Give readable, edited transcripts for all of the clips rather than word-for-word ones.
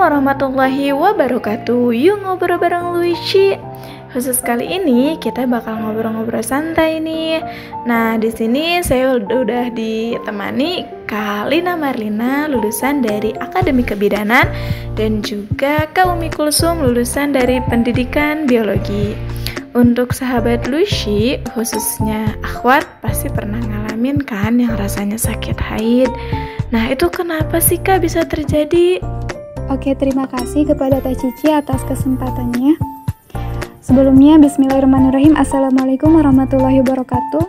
warahmatullahi wabarakatuh. Yuk ngobrol bareng Luici. Khusus kali ini kita bakal ngobrol-ngobrol santai nih. Nah, di sini saya udah ditemani Kak Lina Marlina, lulusan dari Akademi Kebidanan, dan juga Kak Umi Kulsum, lulusan dari Pendidikan Biologi. Untuk sahabat Luici, khususnya akhwat, pasti pernah ngalamin kan yang rasanya sakit haid. Nah, itu kenapa sih Kak bisa terjadi? Oke, terima kasih kepada Teh Cici atas kesempatannya. Sebelumnya, bismillahirrahmanirrahim. Assalamualaikum warahmatullahi wabarakatuh.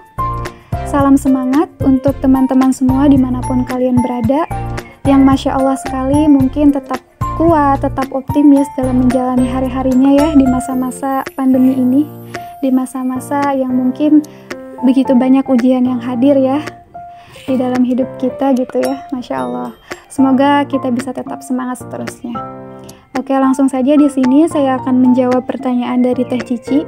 Salam semangat untuk teman-teman semua dimanapun kalian berada, yang Masya Allah sekali mungkin tetap kuat, tetap optimis dalam menjalani hari-harinya ya di masa-masa pandemi ini, di masa-masa yang mungkin begitu banyak ujian yang hadir ya di dalam hidup kita gitu ya, Masya Allah. Semoga kita bisa tetap semangat seterusnya. Oke, langsung saja di sini saya akan menjawab pertanyaan dari Teh Cici.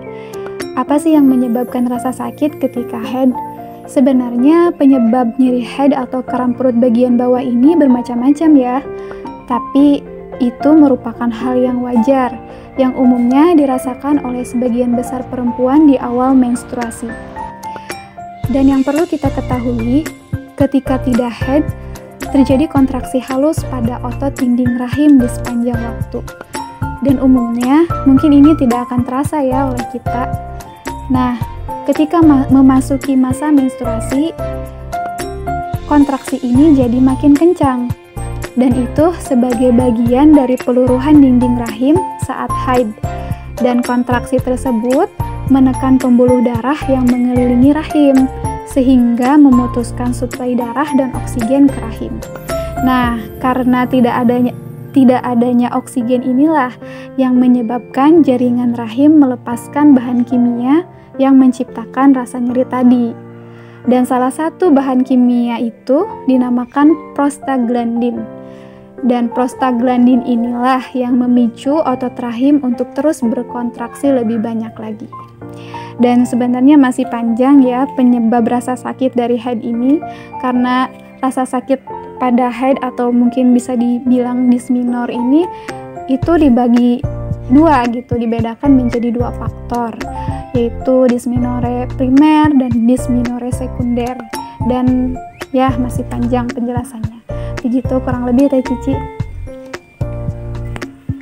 Apa sih yang menyebabkan rasa sakit ketika haid? Sebenarnya penyebab nyeri haid atau kram perut bagian bawah ini bermacam-macam ya. Tapi itu merupakan hal yang wajar, yang umumnya dirasakan oleh sebagian besar perempuan di awal menstruasi. Dan yang perlu kita ketahui, ketika tidak haid, terjadi kontraksi halus pada otot dinding rahim di sepanjang waktu. Dan umumnya, mungkin ini tidak akan terasa ya oleh kita. Nah, ketika memasuki masa menstruasi, kontraksi ini jadi makin kencang. Dan itu sebagai bagian dari peluruhan dinding rahim saat haid. Dan kontraksi tersebut menekan pembuluh darah yang mengelilingi rahim, sehingga memutuskan suplai darah dan oksigen ke rahim. Nah, karena tidak adanya oksigen inilah yang menyebabkan jaringan rahim melepaskan bahan kimia yang menciptakan rasa nyeri tadi. Dan salah satu bahan kimia itu dinamakan prostaglandin. Dan prostaglandin inilah yang memicu otot rahim untuk terus berkontraksi lebih banyak lagi. Dan sebenarnya masih panjang ya penyebab rasa sakit dari haid ini, karena rasa sakit pada haid atau mungkin bisa dibilang dysmenorrhea ini itu dibagi dua gitu, dibedakan menjadi dua faktor, yaitu dysmenorrhea primer dan dysmenorrhea sekunder. Dan ya masih panjang penjelasannya. Begitu kurang lebih Teh Cici.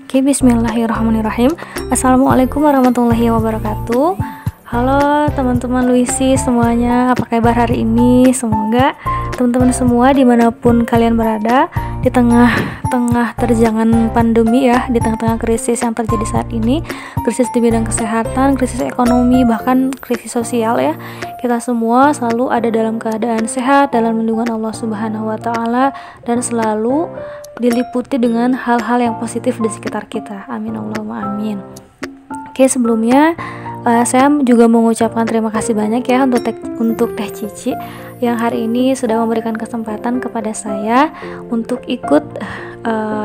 Oke, bismillahirrahmanirrahim. Assalamualaikum warahmatullahi wabarakatuh. Halo teman-teman Luici semuanya, apa kabar hari ini? Semoga teman-teman semua dimanapun kalian berada, di tengah-tengah terjangan pandemi ya, di tengah-tengah krisis yang terjadi saat ini, krisis di bidang kesehatan, krisis ekonomi, bahkan krisis sosial ya, kita semua selalu ada dalam keadaan sehat, dalam lindungan Allah Subhanahu wa Ta'ala, dan selalu diliputi dengan hal-hal yang positif di sekitar kita. Amin Allahumma amin. Oke, sebelumnya saya juga mengucapkan terima kasih banyak ya untuk Teh Cici yang hari ini sudah memberikan kesempatan kepada saya untuk ikut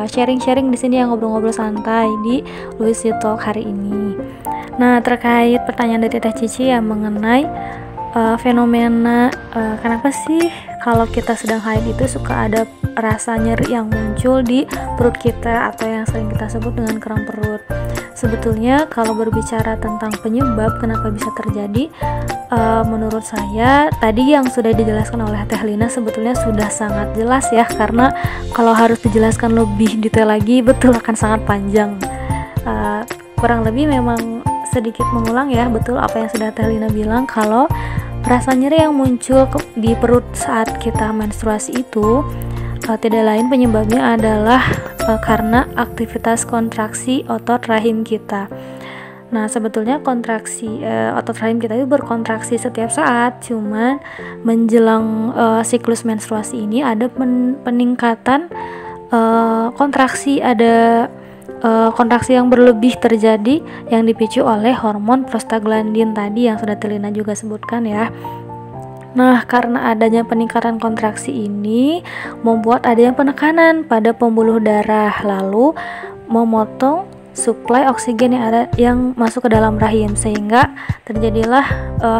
sharing-sharing di sini, yang ngobrol-ngobrol santai di Luici Talk hari ini. Nah, terkait pertanyaan dari Teh Cici yang mengenai fenomena kenapa sih kalau kita sedang haid itu suka ada rasa nyeri yang muncul di perut kita atau yang sering kita sebut dengan kram perut. Sebetulnya kalau berbicara tentang penyebab kenapa bisa terjadi, menurut saya tadi yang sudah dijelaskan oleh Teh Lina sebetulnya sudah sangat jelas ya, karena kalau harus dijelaskan lebih detail lagi betul akan sangat panjang. Kurang lebih memang sedikit mengulang ya, betul apa yang sudah Teh Lina bilang, kalau rasa nyeri yang muncul di perut saat kita menstruasi itu tidak lain penyebabnya adalah karena aktivitas kontraksi otot rahim kita. Nah, sebetulnya kontraksi otot rahim kita itu berkontraksi setiap saat, cuman menjelang siklus menstruasi ini ada peningkatan kontraksi, ada kontraksi yang berlebih terjadi yang dipicu oleh hormon prostaglandin tadi yang sudah Telina juga sebutkan ya. Nah, karena adanya peningkatan kontraksi ini membuat adanya penekanan pada pembuluh darah, lalu memotong suplai oksigen yang masuk ke dalam rahim, sehingga terjadilah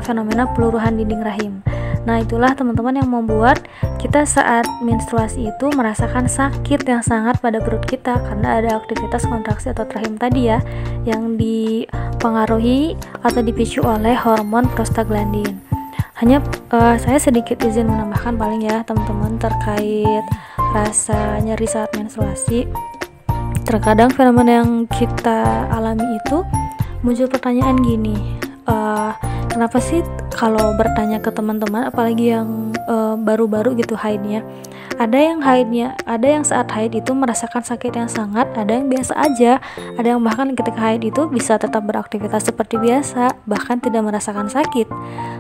fenomena peluruhan dinding rahim. Nah, itulah teman-teman yang membuat kita saat menstruasi itu merasakan sakit yang sangat pada perut kita karena ada aktivitas kontraksi otot rahim tadi ya, yang dipengaruhi atau dipicu oleh hormon prostaglandin. Hanya saya sedikit izin menambahkan paling ya teman-teman terkait rasa nyeri saat menstruasi. Terkadang fenomena yang kita alami itu muncul pertanyaan gini, kenapa sih kalau bertanya ke teman-teman, apalagi yang baru-baru gitu haidnya, ada yang saat haid itu merasakan sakit yang sangat, ada yang biasa aja, ada yang bahkan ketika haid itu bisa tetap beraktivitas seperti biasa, bahkan tidak merasakan sakit.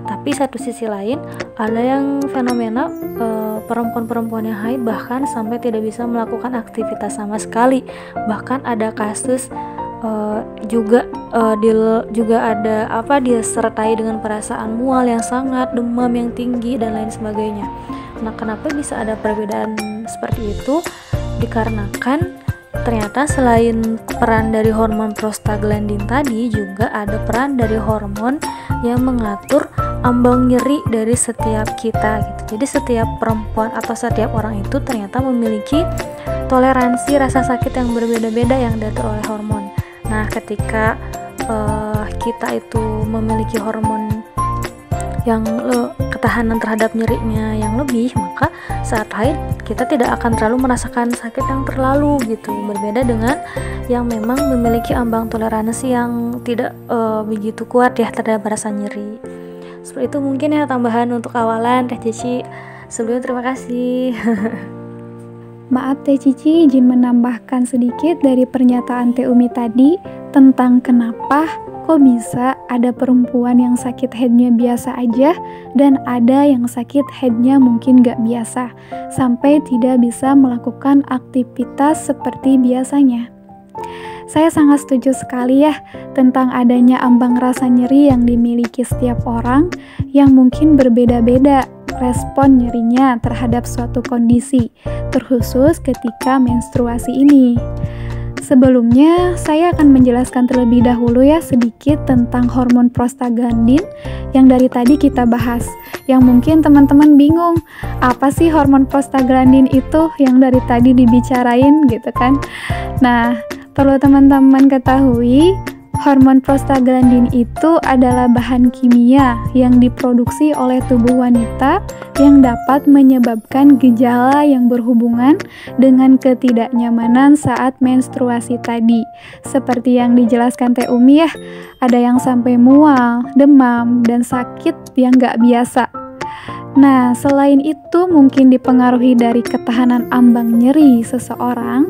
Tapi satu sisi lain ada yang fenomena perempuan-perempuan yang haid bahkan sampai tidak bisa melakukan aktivitas sama sekali, bahkan ada kasus juga ada disertai dengan perasaan mual yang sangat, demam yang tinggi dan lain sebagainya. Nah, kenapa bisa ada perbedaan seperti itu? Dikarenakan ternyata selain peran dari hormon prostaglandin tadi, juga ada peran dari hormon yang mengatur ambang nyeri dari setiap kita gitu. Jadi setiap perempuan atau setiap orang itu ternyata memiliki toleransi rasa sakit yang berbeda-beda yang diatur oleh hormon. Nah, ketika kita itu memiliki hormon yang ketahanan terhadap nyerinya yang lebih, maka saat haid kita tidak akan terlalu merasakan sakit yang terlalu gitu. Berbeda dengan yang memang memiliki ambang toleransi yang tidak begitu kuat ya terhadap rasa nyeri. Seperti itu mungkin ya tambahan untuk awalan Teh Cici. Sebelumnya terima kasih. Maaf Teh Cici, izin menambahkan sedikit dari pernyataan Teh Umi tadi tentang kenapa kok bisa ada perempuan yang sakit haidnya biasa aja dan ada yang sakit haidnya mungkin gak biasa sampai tidak bisa melakukan aktivitas seperti biasanya. Saya sangat setuju sekali ya tentang adanya ambang rasa nyeri yang dimiliki setiap orang yang mungkin berbeda-beda respon nyerinya terhadap suatu kondisi, terkhusus ketika menstruasi ini. Sebelumnya, saya akan menjelaskan terlebih dahulu ya sedikit tentang hormon prostaglandin yang dari tadi kita bahas. Yang mungkin teman-teman bingung, apa sih hormon prostaglandin itu yang dari tadi dibicarain gitu kan? Nah, perlu teman-teman ketahui, hormon prostaglandin itu adalah bahan kimia yang diproduksi oleh tubuh wanita yang dapat menyebabkan gejala yang berhubungan dengan ketidaknyamanan saat menstruasi tadi. Seperti yang dijelaskan Teh Umi ya, ada yang sampai mual, demam, dan sakit yang gak biasa. Nah, selain itu mungkin dipengaruhi dari ketahanan ambang nyeri seseorang,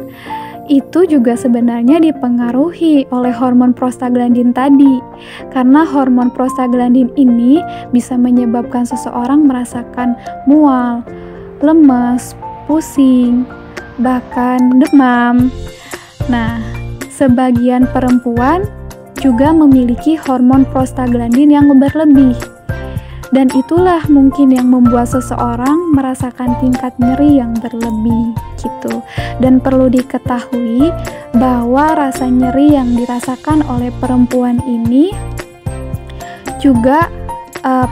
itu juga sebenarnya dipengaruhi oleh hormon prostaglandin tadi. Karena hormon prostaglandin ini bisa menyebabkan seseorang merasakan mual, lemas, pusing, bahkan demam. Nah, sebagian perempuan juga memiliki hormon prostaglandin yang berlebih. Dan itulah mungkin yang membuat seseorang merasakan tingkat nyeri yang berlebih gitu. Dan perlu diketahui bahwa rasa nyeri yang dirasakan oleh perempuan ini juga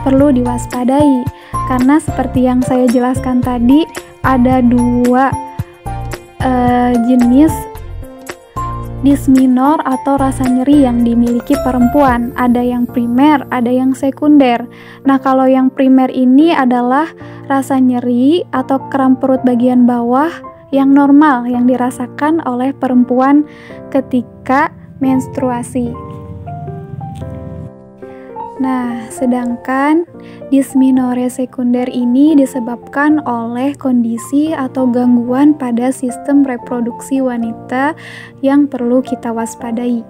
perlu diwaspadai. Karena seperti yang saya jelaskan tadi, ada dua jenis disminor atau rasa nyeri yang dimiliki perempuan. Ada yang primer, ada yang sekunder. Nah, kalau yang primer ini adalah rasa nyeri atau kram perut bagian bawah yang normal yang dirasakan oleh perempuan ketika menstruasi. Nah, sedangkan disminore sekunder ini disebabkan oleh kondisi atau gangguan pada sistem reproduksi wanita yang perlu kita waspadai.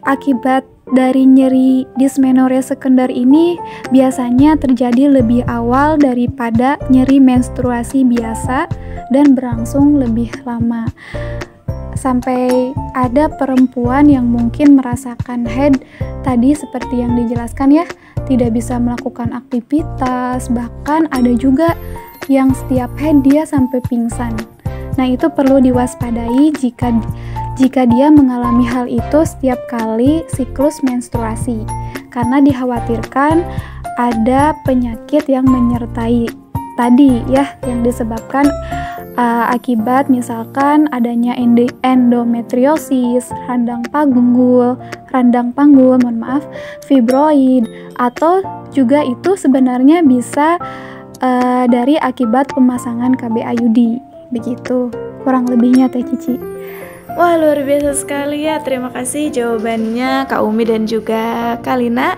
Akibat dari nyeri dismenore sekunder ini biasanya terjadi lebih awal daripada nyeri menstruasi biasa dan berlangsung lebih lama. Sampai ada perempuan yang mungkin merasakan haid tadi seperti yang dijelaskan ya, tidak bisa melakukan aktivitas, bahkan ada juga yang setiap haid dia sampai pingsan. Nah, itu perlu diwaspadai jika dia mengalami hal itu setiap kali siklus menstruasi, karena dikhawatirkan ada penyakit yang menyertai tadi ya, yang disebabkan akibat misalkan adanya endometriosis, radang panggul, fibroid, atau juga itu sebenarnya bisa dari akibat pemasangan KB IUD. Begitu kurang lebihnya Teh Cici. Wah, luar biasa sekali ya. Terima kasih jawabannya Kak Umi dan juga Kak Lina.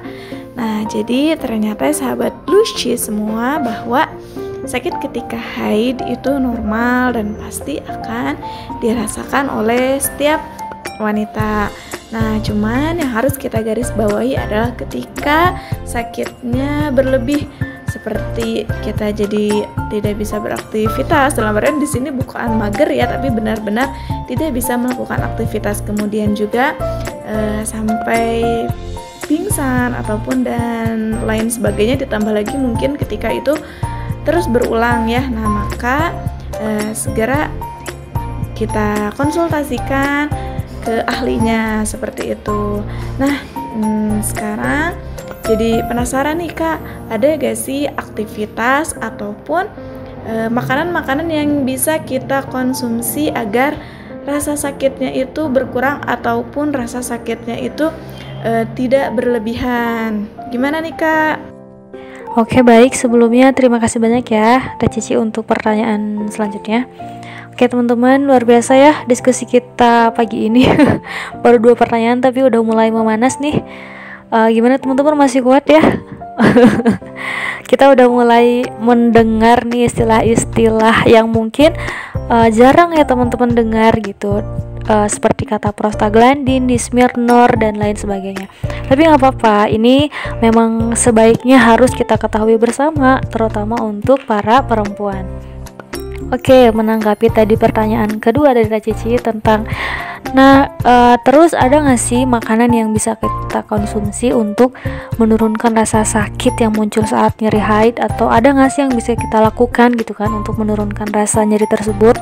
Nah, jadi ternyata sahabat Lucy semua bahwa sakit ketika haid itu normal dan pasti akan dirasakan oleh setiap wanita. Nah, cuman yang harus kita garis bawahi adalah ketika sakitnya berlebih, seperti kita jadi tidak bisa beraktivitas. Dalam artian di sini bukan mager ya, tapi benar-benar tidak bisa melakukan aktivitas, kemudian juga sampai pingsan ataupun dan lain sebagainya, ditambah lagi mungkin ketika itu terus berulang ya. Nah, maka segera kita konsultasikan ke ahlinya seperti itu. Nah, sekarang jadi penasaran nih Kak, ada gak sih aktivitas ataupun makanan-makanan yang bisa kita konsumsi agar rasa sakitnya itu berkurang ataupun rasa sakitnya itu tidak berlebihan? Gimana nih Kak? Oke, baik, sebelumnya terima kasih banyak ya Teh Cici untuk pertanyaan selanjutnya. Oke teman-teman, luar biasa ya diskusi kita pagi ini. Baru 2 pertanyaan tapi udah mulai memanas nih. Gimana teman-teman, masih kuat ya? Kita udah mulai mendengar nih istilah-istilah yang mungkin jarang ya teman-teman dengar gitu, seperti kata prostaglandin, Dismirnor, dan lain sebagainya. Tapi nggak apa-apa, ini memang sebaiknya harus kita ketahui bersama, terutama untuk para perempuan. Oke, menanggapi tadi pertanyaan kedua dari Teh Cici tentang terus ada nggak sih makanan yang bisa kita konsumsi untuk menurunkan rasa sakit yang muncul saat nyeri haid, atau ada nggak sih yang bisa kita lakukan gitu kan untuk menurunkan rasa nyeri tersebut?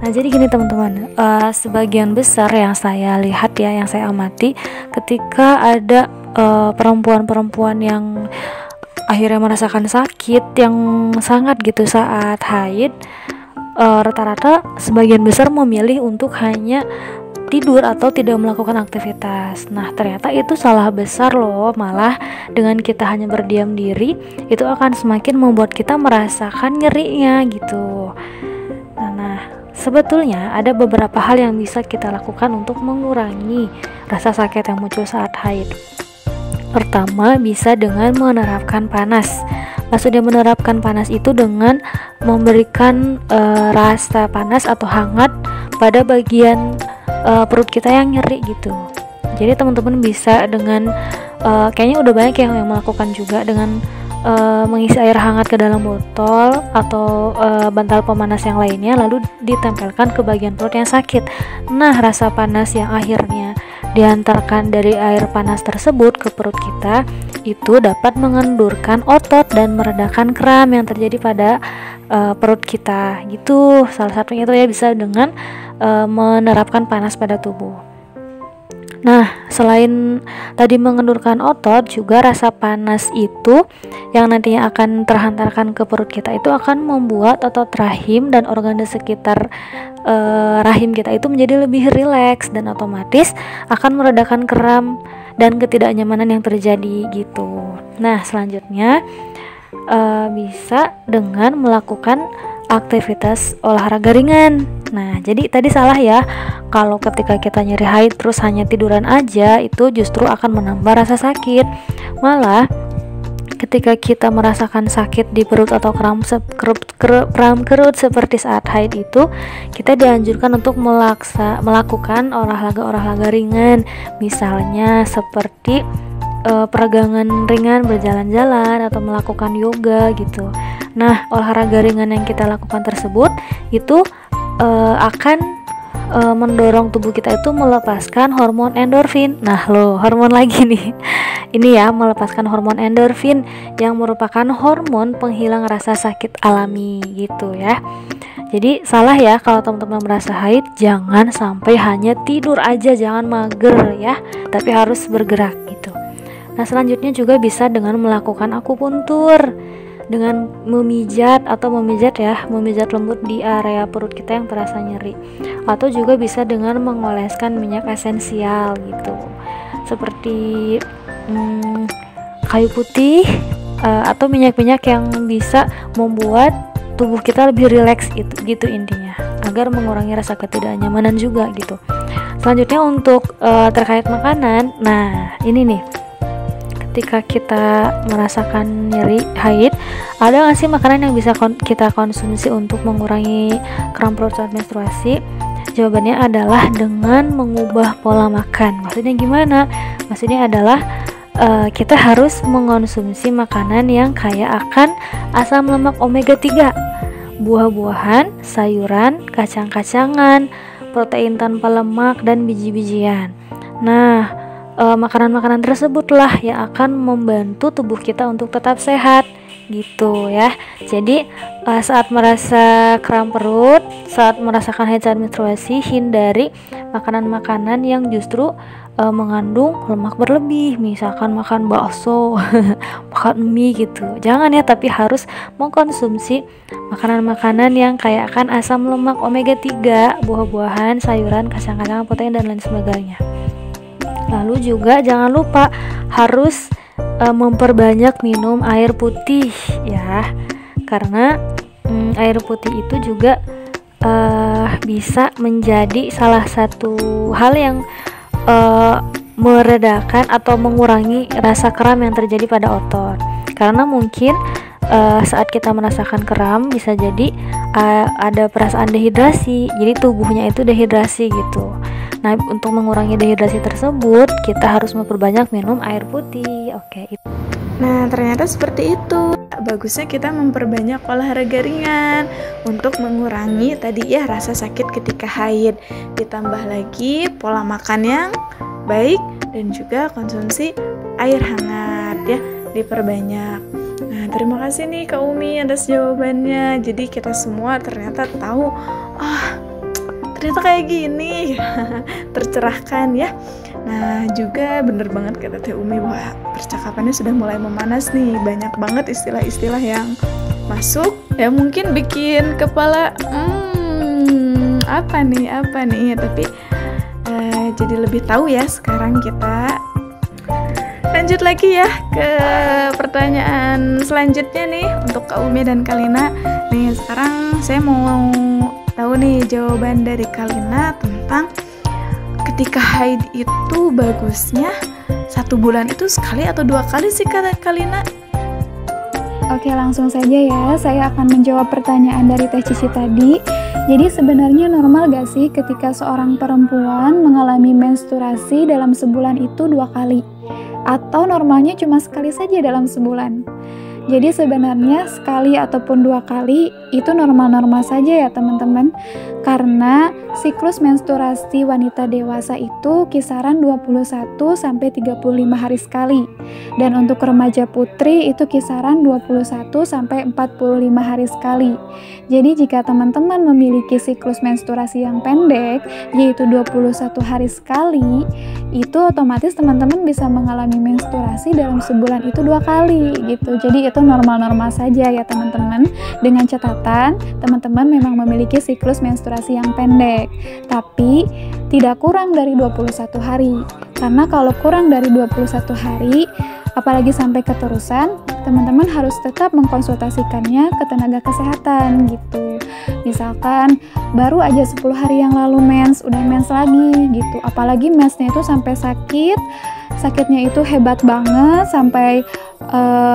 Nah, jadi gini teman-teman, sebagian besar yang saya lihat ya, yang saya amati, ketika ada perempuan-perempuan yang akhirnya merasakan sakit yang sangat gitu saat haid, rata-rata sebagian besar memilih untuk hanya tidur atau tidak melakukan aktivitas. Nah, ternyata itu salah besar loh. Malah dengan kita hanya berdiam diri, itu akan semakin membuat kita merasakan nyerinya gitu. Nah, sebetulnya ada beberapa hal yang bisa kita lakukan untuk mengurangi rasa sakit yang muncul saat haid. Pertama, bisa dengan menerapkan panas. Maksudnya menerapkan panas itu dengan memberikan rasa panas atau hangat pada bagian perut kita yang nyeri gitu. Jadi teman-teman bisa dengan kayaknya udah banyak yang melakukan juga dengan mengisi air hangat ke dalam botol atau bantal pemanas yang lainnya, lalu ditempelkan ke bagian perut yang sakit. Nah, rasa panas yang akhirnya diantarkan dari air panas tersebut ke perut kita itu dapat mengendurkan otot dan meredakan kram yang terjadi pada perut kita gitu. Salah satunya itu ya bisa dengan menerapkan panas pada tubuh. Nah, selain tadi mengendurkan otot, juga rasa panas itu yang nantinya akan terhantarkan ke perut kita itu akan membuat otot rahim dan organ di sekitar rahim kita itu menjadi lebih rileks dan otomatis akan meredakan kram dan ketidaknyamanan yang terjadi gitu. Nah, selanjutnya bisa dengan melakukan aktivitas olahraga ringan. Nah, jadi tadi salah ya, kalau ketika kita nyeri haid terus hanya tiduran aja, itu justru akan menambah rasa sakit. Malah ketika kita merasakan sakit di perut atau kram kerut seperti saat haid itu, kita dianjurkan untuk melakukan olahraga ringan, misalnya seperti peregangan ringan, berjalan-jalan, atau melakukan yoga gitu. Nah, olahraga ringan yang kita lakukan tersebut itu akan mendorong tubuh kita itu melepaskan hormon endorfin. Nah, hormon lagi nih. Ini ya, melepaskan hormon endorfin yang merupakan hormon penghilang rasa sakit alami gitu ya. Jadi salah ya kalau teman-teman merasa haid, jangan sampai hanya tidur aja, jangan mager ya, tapi harus bergerak gitu. Nah, selanjutnya juga bisa dengan melakukan akupuntur, dengan memijat memijat lembut di area perut kita yang terasa nyeri, atau juga bisa dengan mengoleskan minyak esensial gitu, seperti kayu putih atau minyak-minyak yang bisa membuat tubuh kita lebih rileks gitu intinya, agar mengurangi rasa ketidaknyamanan juga gitu. Selanjutnya untuk terkait makanan, nah ini nih, ketika kita merasakan nyeri haid, ada nggak sih makanan yang bisa kita konsumsi untuk mengurangi kram perut saat menstruasi? Jawabannya adalah dengan mengubah pola makan. Maksudnya gimana? Maksudnya adalah kita harus mengonsumsi makanan yang kaya akan asam lemak omega 3, buah-buahan, sayuran, kacang-kacangan, protein tanpa lemak, dan biji-bijian. Nah, makanan-makanan tersebutlah yang akan membantu tubuh kita untuk tetap sehat gitu ya. Jadi saat merasa kram perut, saat merasakan haid saat menstruasi, hindari makanan-makanan yang justru mengandung lemak berlebih, misalkan makan bakso, makan mie gitu. Jangan ya, tapi harus mengkonsumsi makanan-makanan yang kaya akan asam lemak omega 3, buah-buahan, sayuran, kacang-kacangan, protein, dan lain sebagainya. Lalu juga jangan lupa harus memperbanyak minum air putih ya, karena air putih itu juga bisa menjadi salah satu hal yang meredakan atau mengurangi rasa kram yang terjadi pada otot. Karena mungkin saat kita merasakan kram bisa jadi ada perasaan dehidrasi, jadi tubuhnya itu dehidrasi gitu. Nah, untuk mengurangi dehidrasi tersebut, kita harus memperbanyak minum air putih. Oke. Nah, ternyata seperti itu. Bagusnya kita memperbanyak olahraga ringan untuk mengurangi tadi ya rasa sakit ketika haid. Ditambah lagi pola makan yang baik dan juga konsumsi air hangat ya, diperbanyak. Nah, terima kasih nih Kak Umi atas jawabannya. Jadi kita semua ternyata tahu, ternyata kayak gini. Tercerahkan ya. Nah, juga bener banget kata Teh Umi bahwa percakapannya sudah mulai memanas nih. Banyak banget istilah-istilah yang masuk ya, mungkin bikin kepala apa nih, tapi jadi lebih tahu ya sekarang kita. Lanjut lagi ya ke pertanyaan selanjutnya nih untuk Kak Umi dan Kalina. Nih, sekarang saya mau tahu nih jawaban dari Kalina tentang ketika haid itu bagusnya 1 bulan itu sekali atau 2 kali sih kata Kalina? Oke, langsung saja ya. Saya akan menjawab pertanyaan dari Teh Cici tadi. Jadi sebenarnya normal gak sih ketika seorang perempuan mengalami menstruasi dalam sebulan itu 2 kali? Atau normalnya cuma sekali saja dalam sebulan? Jadi sebenarnya sekali ataupun 2 kali itu normal-normal saja ya teman-teman. Karena siklus menstruasi wanita dewasa itu kisaran 21 sampai 35 hari sekali. Dan untuk remaja putri itu kisaran 21 sampai 45 hari sekali. Jadi jika teman-teman memiliki siklus menstruasi yang pendek, yaitu 21 hari sekali, itu otomatis teman-teman bisa mengalami menstruasi dalam sebulan itu 2 kali gitu. Jadi itu normal-normal saja ya teman-teman. Dengan catatan, teman-teman memang memiliki siklus menstruasi yang pendek, tapi tidak kurang dari 21 hari. Karena kalau kurang dari 21 hari, apalagi sampai keterusan, teman-teman harus tetap mengkonsultasikannya ke tenaga kesehatan gitu. Misalkan baru aja 10 hari yang lalu mens, udah mens lagi gitu. Apalagi mensnya itu sampai sakitnya itu hebat banget, sampai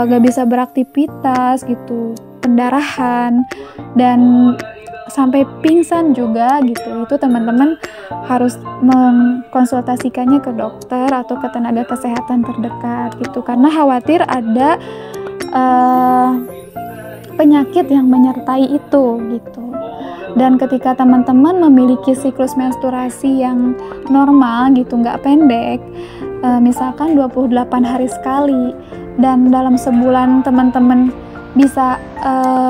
gak bisa beraktivitas gitu, pendarahan, dan sampai pingsan juga gitu. Itu teman-teman harus mengkonsultasikannya ke dokter atau ke tenaga kesehatan terdekat gitu, karena khawatir ada penyakit yang menyertai itu gitu. Dan ketika teman-teman memiliki siklus menstruasi yang normal gitu, nggak pendek, misalkan 28 hari sekali, dan dalam sebulan teman-teman bisa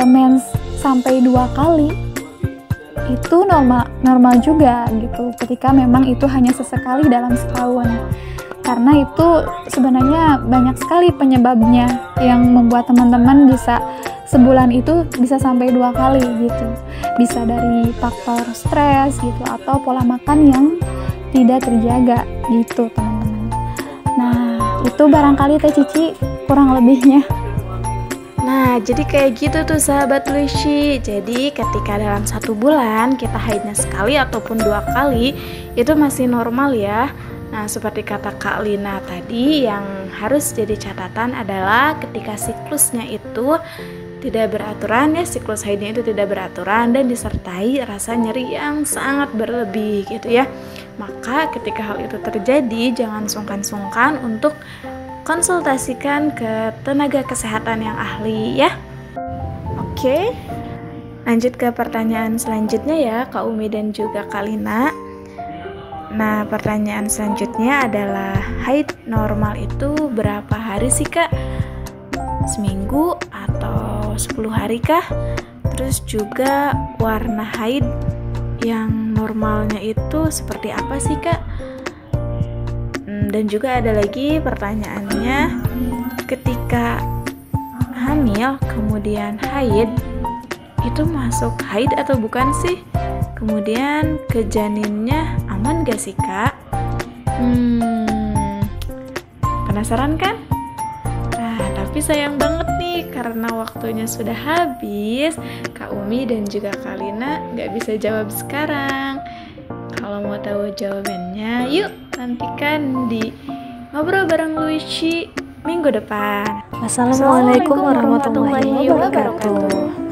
mens sampai 2 kali, itu normal juga gitu, ketika memang itu hanya sesekali dalam setahun. karena itu sebenarnya banyak sekali penyebabnya yang membuat teman-teman bisa sebulan itu bisa sampai 2 kali gitu. Bisa dari faktor stres gitu atau pola makan yang tidak terjaga gitu teman-teman. Nah itu barangkali Teh Cici kurang lebihnya. Nah, jadi kayak gitu tuh sahabat Lucy. Jadi ketika dalam 1 bulan kita haidnya sekali ataupun 2 kali, itu masih normal ya. Nah, seperti kata Kak Lina tadi, yang harus jadi catatan adalah ketika siklusnya itu tidak beraturan ya, siklus haidnya itu tidak beraturan dan disertai rasa nyeri yang sangat berlebih gitu ya. Maka ketika hal itu terjadi, jangan sungkan-sungkan untuk konsultasikan ke tenaga kesehatan yang ahli ya. Oke, lanjut ke pertanyaan selanjutnya ya Kak Umi dan juga Kak Lina. Nah, pertanyaan selanjutnya adalah haid normal itu berapa hari sih Kak? Seminggu atau 10 hari kah? Terus juga warna haid yang normalnya itu seperti apa sih Kak? Dan juga ada lagi pertanyaannya, ketika hamil kemudian haid, itu masuk haid atau bukan sih? Kemudian ke janinnya aman gak sih Kak? Penasaran kan? Nah, tapi sayang banget nih karena waktunya sudah habis. Kak Umi dan juga Kak Lina gak bisa jawab sekarang. Kalau mau tahu jawabannya, yuk nantikan di Ngobrol Bareng Lucy minggu depan. Wassalamualaikum warahmatullahi wabarakatuh.